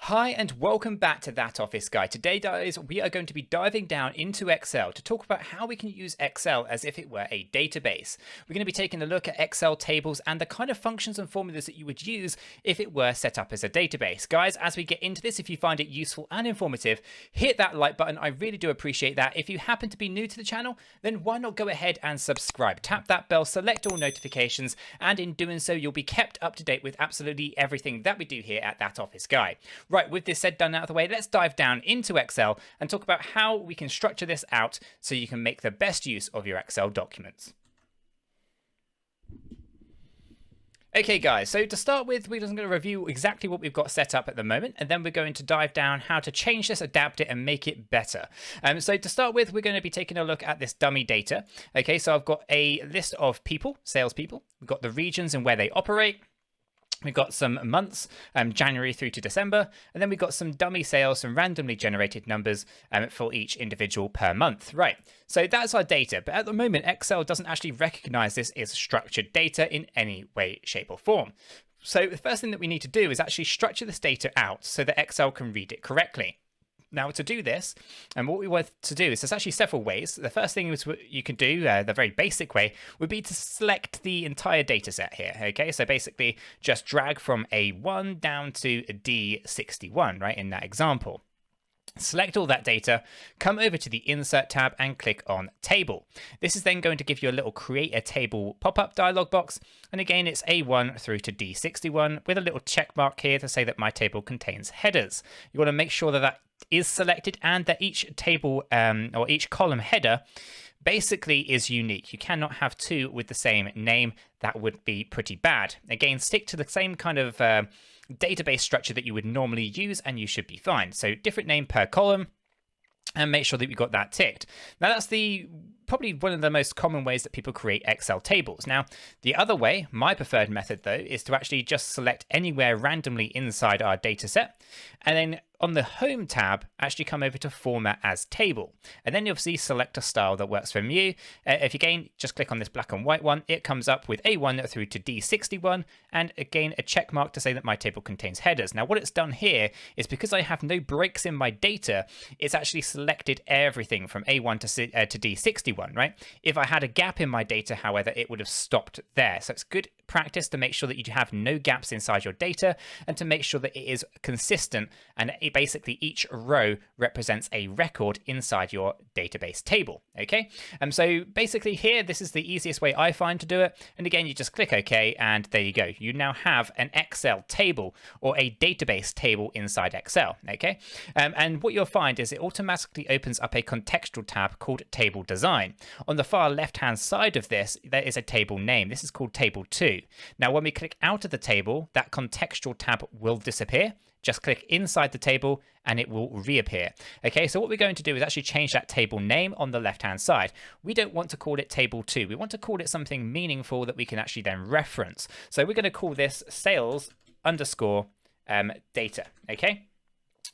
Hi and welcome back to That Office Guy. Today, guys, we are going to be diving down into Excel to talk about how we can use Excel as if it were a database. We're going to be taking a look at Excel tables and the kind of functions and formulas that you would use if it were set up as a database. Guys, as we get into this, if you find it useful and informative, hit that like button. I really do appreciate that. If you happen to be new to the channel, then why not go ahead and subscribe? Tap that bell, select all notifications, and in doing so, you'll be kept up to date with absolutely everything that we do here at That Office Guy. Right, with this said, done out of the way, let's dive down into Excel and talk about how we can structure this out so you can make the best use of your Excel documents. Okay guys, so to start with, we're just going to review exactly what we've got set up at the moment, and then we're going to dive down how to change this, adapt it, and make it better. So to start with, we're going to be taking a look at this dummy data. Okay, so I've got a list of people, salespeople. We've got the regions and where they operate. We've got some months, January through to December, and then we've got some dummy sales, some randomly generated numbers for each individual per month. Right, so that's our data, but at the moment, Excel doesn't actually recognize this as structured data in any way, shape, or form. So the first thing that we need to do is actually structure this data out so that Excel can read it correctly. Now, to do this, and what we want to do is there's actually several ways. The first thing is what you can do, the very basic way, would be to select the entire data set here. Okay, so basically just drag from A1 down to D61, right, in that example. Select all that data, come over to the Insert tab and click on Table. This is then going to give you a little Create a Table pop-up dialog box. And again, it's A1 through to D61 with a little check mark here to say that my table contains headers. You want to make sure that that is selected and that each table or each column header basically is unique. You cannot have two with the same name. That would be pretty bad. Again, stick to the same kind of database structure that you would normally use and you should be fine. So different name per column, and make sure that you've got that ticked. Now that's probably one of the most common ways that people create Excel tables. Now, the other way, my preferred method though, is to actually just select anywhere randomly inside our data set, and then on the Home tab, actually come over to Format as Table. And then you obviously select a style that works for you. If you again, just click on this black and white one, it comes up with A1 through to D61, and again, a check mark to say that my table contains headers. Now, what it's done here is because I have no breaks in my data, it's actually selected everything from A1 to D61, right? If I had a gap in my data, however, it would have stopped there. So it's good practice to make sure that you have no gaps inside your data and to make sure that it is consistent and basically each row represents a record inside your database table. Okay, so basically here, this is the easiest way I find to do it. And again, you just click OK, and there you go. You now have an Excel table or a database table inside Excel. Okay, and what you'll find is it automatically opens up a contextual tab called Table Design. On the far left-hand side of this, there is a table name. This is called Table 2. Now, when we click out of the table, that contextual tab will disappear. Just click inside the table and it will reappear. Okay, so what we're going to do is actually change that table name on the left-hand side. We don't want to call it Table 2. We want to call it something meaningful that we can actually then reference. So we're going to call this sales underscore data. Okay,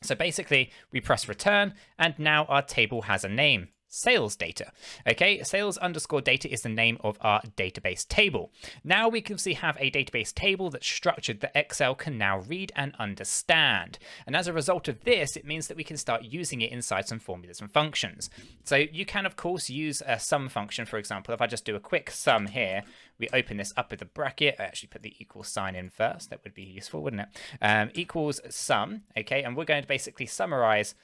so basically we press return and now our table has a name. Sales data. Okay, sales underscore data is the name of our database table. Now we can see have a database table that's structured that Excel can now read and understand. And as a result of this, it means that we can start using it inside some formulas and functions. So you can, of course, use a sum function. For example, if I just do a quick sum here, we open this up with a bracket. I actually put the equal sign in first. That would be useful, wouldn't it? Equals sum. Okay, and we're going to basically summarize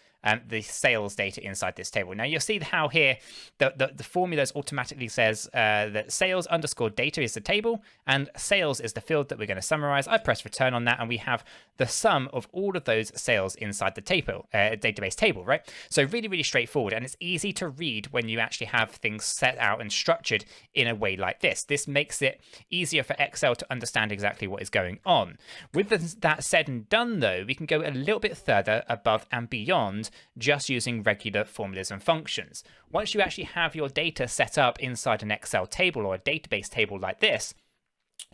the sales data inside this table. Now you'll see how here the formulas automatically says that sales underscore data is the table and sales is the field that we're going to summarize. I press return on that and we have the sum of all of those sales inside the table, database table, right? So really, really straightforward, and it's easy to read when you actually have things set out and structured in a way like this. This makes it easier for Excel to understand exactly what is going on. With that said and done though, we can go a little bit further above and beyond just using regular formulas and functions. Once you actually have your data set up inside an Excel table or a database table like this,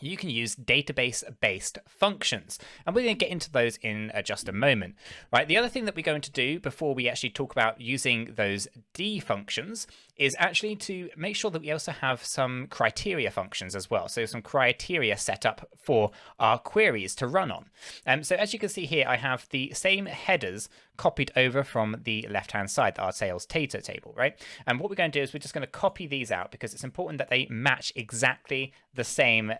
you can use database-based functions. And we're going to get into those in just a moment, right? The other thing that we're going to do before we actually talk about using those D functions is actually to make sure that we also have some criteria functions as well. So some criteria set up for our queries to run on. So as you can see here, I have the same headers copied over from the left-hand side, our sales data table, right? And what we're going to do is we're just going to copy these out because it's important that they match exactly the same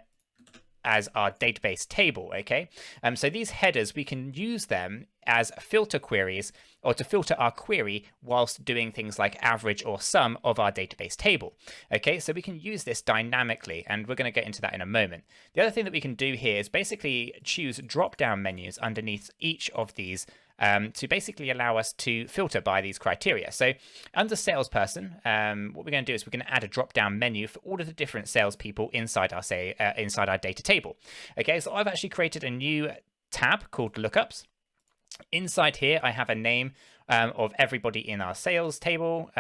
as our database table, okay? So these headers, we can use them as filter queries or to filter our query whilst doing things like average or sum of our database table, okay? So we can use this dynamically, and we're going to get into that in a moment. The other thing that we can do here is basically choose drop-down menus underneath each of these to basically allow us to filter by these criteria. So under salesperson, what we're going to do is we're going to add a drop-down menu for all of the different salespeople inside our inside our data table. Okay, so I've actually created a new tab called lookups. Inside here, I have a name of everybody in our sales table,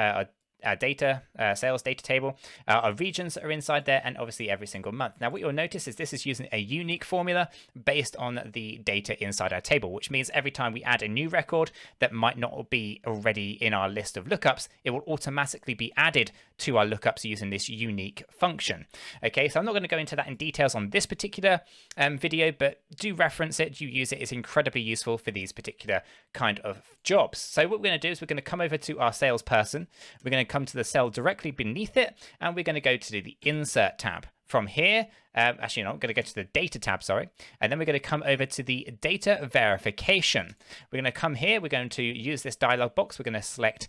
sales data table. Our regions are inside there, and obviously every single month. Now, what you'll notice is this is using a unique formula based on the data inside our table, which means every time we add a new record that might not be already in our list of lookups, it will automatically be added to our lookups using this unique function. Okay, so I'm not going to go into that in details on this particular video, but do reference it, do use it. It's incredibly useful for these particular kind of jobs. So what we're going to do is we're going to come over to our salesperson. We're going to come to the cell directly beneath it, and we're going to go to the insert tab. From here, actually no, I'm going to go to the data tab, sorry, and then we're going to come over to the data verification. We're going to come here, we're going to use this dialog box, we're going to select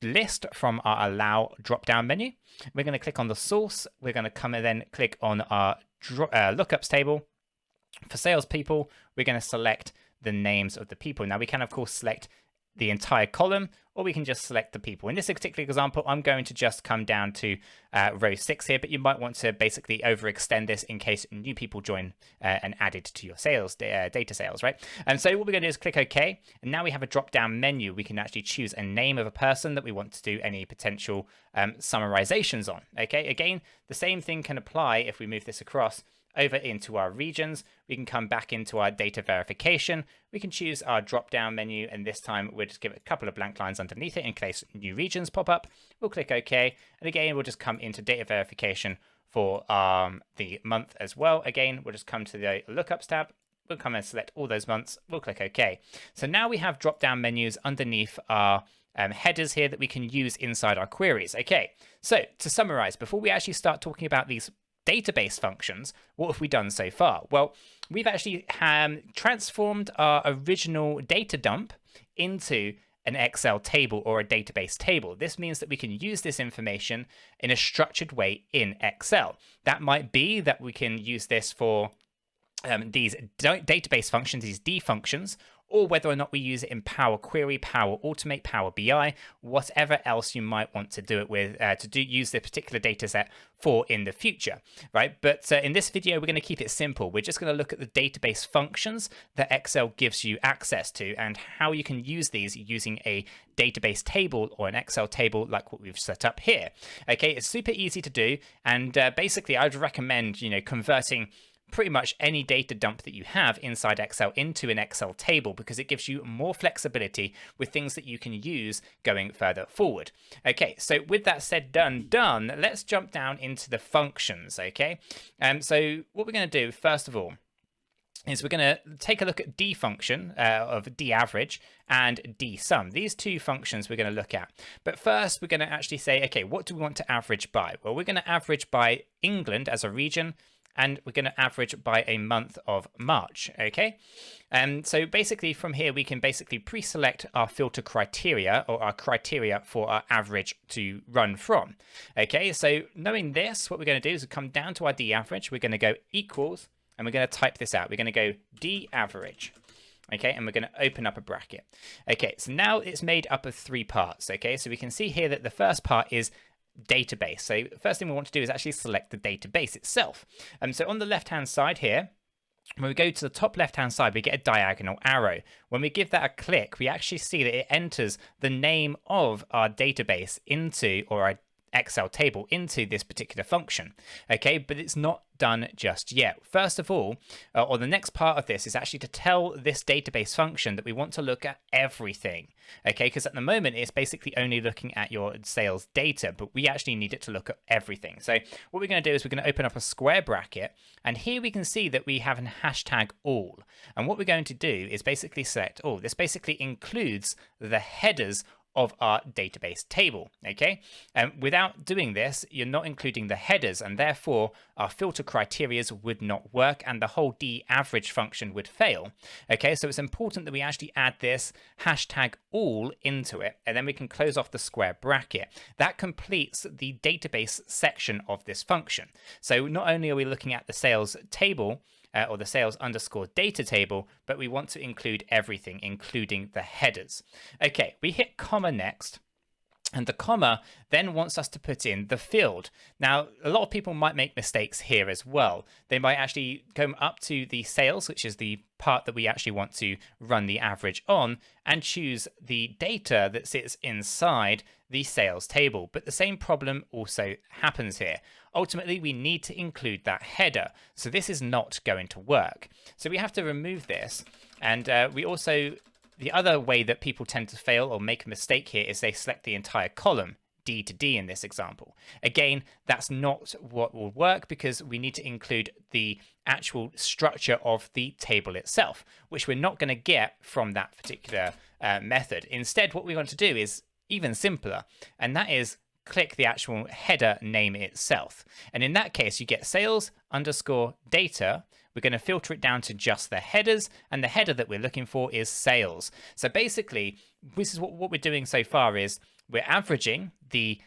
list from our allow drop-down menu. We're going to click on the source, we're going to come and then click on our lookups table. For salespeople, we're going to select the names of the people. Now we can of course select the entire column, or we can just select the people. In this particular example, I'm going to just come down to row 6 here, but you might want to basically overextend this in case new people join and add it to your sales data sales, right? And so what we're going to do is click OK, and now we have a drop-down menu. We can actually choose a name of a person that we want to do any potential summarizations on. Okay, again, the same thing can apply if we move this across over into our regions. We can come back into our data verification. We can choose our drop-down menu, and this time we'll just give it a couple of blank lines underneath it in case new regions pop up. We'll click OK, and again, we'll just come into data verification for the month as well. Again, we'll just come to the lookups tab. We'll come and select all those months. We'll click OK. So now we have drop-down menus underneath our headers here that we can use inside our queries. Okay, so to summarize, before we actually start talking about these database functions, what have we done so far? Well, we've actually transformed our original data dump into an Excel table or a database table. This means that we can use this information in a structured way in Excel. That might be that we can use this for these database functions, these D functions, or whether or not we use it in Power Query, Power Automate, Power BI, whatever else you might want to do it with, use the particular data set for in the future, right? But in this video, we're going to keep it simple. We're just going to look at the database functions that Excel gives you access to and how you can use these using a database table or an Excel table like what we've set up here. Okay, it's super easy to do, and basically I'd recommend, converting pretty much any data dump that you have inside Excel into an Excel table, because it gives you more flexibility with things that you can use going further forward. Okay, so with that said, done, let's jump down into the functions, okay? So what we're going to do, first of all, is we're going to take a look at D function of D average and D sum. These two functions we're going to look at. But first, we're going to actually say, okay, what do we want to average by? Well, we're going to average by England as a region, and we're going to average by a month of March, okay? So basically from here, we can basically pre-select our filter criteria or our criteria for our average to run from, okay? So knowing this, what we're going to do is come down to our D average. We're going to go equals, and we're going to type this out. We're going to go D average. Okay, and we're going to open up a bracket. Okay, so now it's made up of 3 parts, okay? So we can see here that the first part is database. So the first thing we want to do is actually select the database itself. So on the left-hand side here, when we go to the top left-hand side, we get a diagonal arrow. When we give that a click, we actually see that it enters the name of our database into, or Excel table into this particular function. Okay, but it's not done just yet. First of all, or the next part of this is actually to tell this database function that we want to look at everything. Okay, because at the moment it's basically only looking at your sales data, but we actually need it to look at everything. So what we're going to do is we're going to open up a square bracket, and here we can see that we have an hashtag all. And what we're going to do is basically select all. This basically includes the headers of our database table. Okay, and without doing this, you're not including the headers, and therefore our filter criteria would not work, and the whole d-average function would fail. Okay, so it's important that we actually add this hashtag all into it, and then we can close off the square bracket. That completes the database section of this function. So not only are we looking at the sales table, or the sales underscore data table, but we want to include everything, including the headers. Okay, we hit comma next. And the comma then wants us to put in the field. Now, a lot of people might make mistakes here as well. They might actually come up to the sales, which is the part that we actually want to run the average on, and choose the data that sits inside the sales table. But the same problem also happens here. Ultimately, we need to include that header. So this is not going to work. So we have to remove this. And we also... The other way that people tend to fail or make a mistake here is they select the entire column, D to D in this example. Again, that's not what will work because we need to include the actual structure of the table itself, which we're not going to get from that particular method. Instead, what we want to do is even simpler, and that is click the actual header name itself. And in that case, you get sales underscore data. We're going to filter it down to just the headers, and the header that we're looking for is sales. So basically, this is what we're doing so far is we're averaging the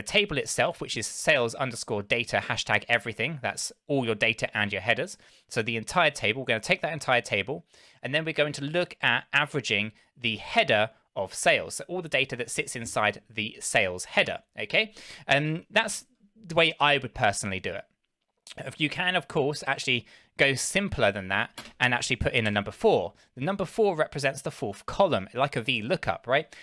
table itself, which is sales underscore data hashtag everything. That's all your data and your headers. So the entire table, we're going to take that entire table, and then we're going to look at averaging the header of sales. So all the data that sits inside the sales header. Okay, and that's the way I would personally do it. You can, of course, actually go simpler than that and actually put in a number 4. The number 4 represents the fourth column, like a VLOOKUP, right?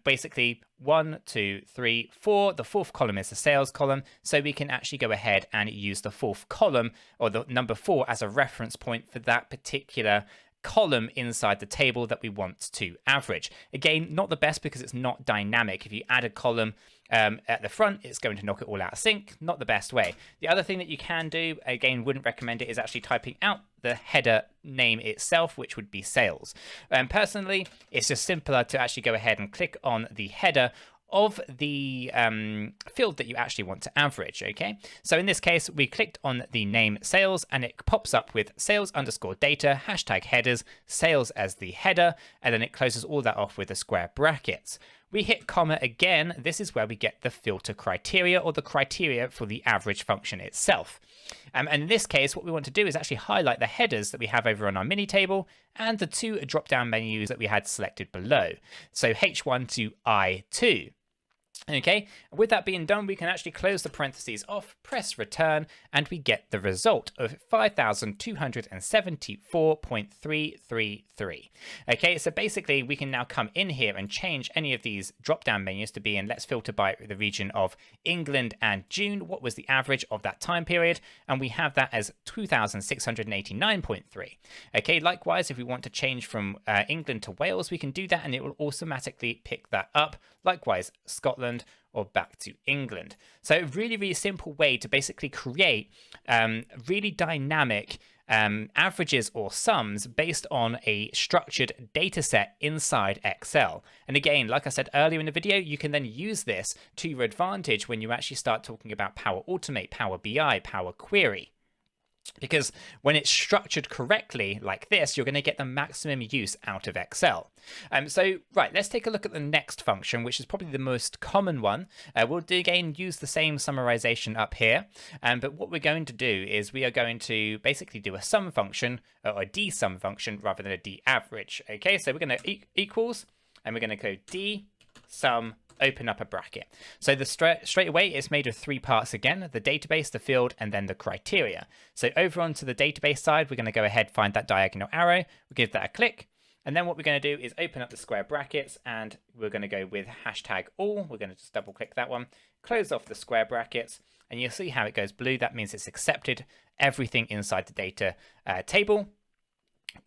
Basically, 1, 2, 3, 4. The fourth column is the sales column, so we can actually go ahead and use the fourth column or the number 4 as a reference point for that particular column inside the table that we want to average. Again, not the best because it's not dynamic. If you add a column at the front, it's going to knock it all out of sync. Not the best way. The other thing that you can do, again, wouldn't recommend it, is actually typing out the header name itself, which would be sales. Personally, it's just simpler to actually go ahead and click on the header of the field that you actually want to average. Okay, so in this case, we clicked on the name sales, and it pops up with sales underscore data hashtag headers, sales as the header, and then it closes all that off with the square brackets. We hit comma again. This is where we get the filter criteria, or the criteria for the average function itself. And in this case, what we want to do is actually highlight the headers that we have over on our mini table and the 2 drop-down menus that we had selected below. So H1 to I2. Okay, with that being done, we can actually close the parentheses off, press return, and we get the result of 5,274.333. Okay, so basically we can now come in here and change any of these drop-down menus to be in, let's filter by the region of England and June. What was the average of that time period? And we have that as 2,689.3. Okay, likewise, if we want to change from England to Wales, we can do that and it will automatically pick that up. Likewise, Scotland or back to England. So really, really simple way to basically create really dynamic averages or sums based on a structured data set inside Excel. And again, like I said earlier in the video, you can then use this to your advantage when you actually start talking about Power Automate, Power BI, Power Query. Because when it's structured correctly like this, you're going to get the maximum use out of Excel. So, right, let's take a look at the next function, which is probably the most common one. We'll again use the same summarization up here. But what we're going to do is we are going to basically do a sum function, or a dsum function, rather than a d-average. Okay, so we're going to equals, and we're going to go dsum, open up a bracket. So the straight away it's made of 3 parts again: the database, the field, and then the criteria. So over onto the database side, we're going to go ahead, find that diagonal arrow, we'll give that a click, And then what we're going to do is open up the square brackets and we're going to go with hashtag all. We're going to just double click that one, close off the square brackets, and you'll see how it goes blue. That means it's accepted everything inside the data table.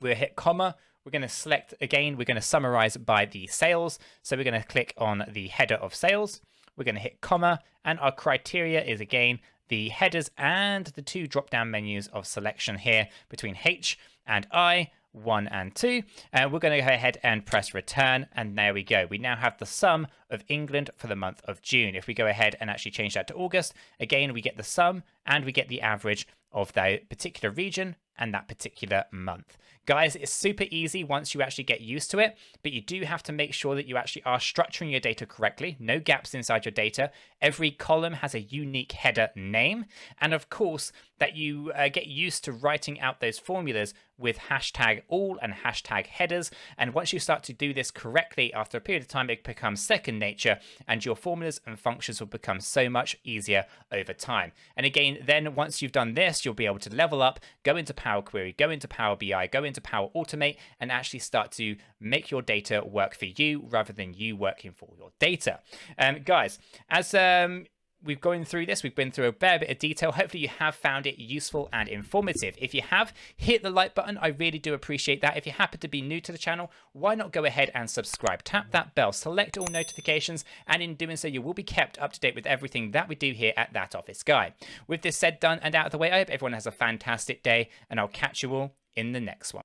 We'll hit comma. We're going to select again, we're going to summarize by the sales. So we're going to click on the header of sales. We're going to hit comma, and our criteria is again the headers and the two drop down menus of selection here between H and I, 1 and 2. And we're going to go ahead and press return, and there we go. We now have the sum of England for the month of June. If we go ahead and actually change that to August, again, we get the sum and we get the average of that particular region and that particular month. Guys, it's super easy once you actually get used to it, but you do have to make sure that you actually are structuring your data correctly. No gaps inside your data. Every column has a unique header name. And of course, that you get used to writing out those formulas with hashtag all and hashtag headers. And once you start to do this correctly, after a period of time, it becomes second nature, and your formulas and functions will become so much easier over time. And again, then once you've done this, you'll be able to level up, go into Power Query, go into Power BI, go into Power Automate, and actually start to make your data work for you rather than you working for your data. Guys, as we've gone through this, we've been through a fair bit of detail. Hopefully you have found it useful and informative. If you have, hit the like button. I really do appreciate that. If you happen to be new to the channel, why not go ahead and subscribe? Tap that bell, select all notifications, and in doing so, you will be kept up to date with everything that we do here at That Office Guy. With this said, done, and out of the way, I hope everyone has a fantastic day, and I'll catch you all in the next one.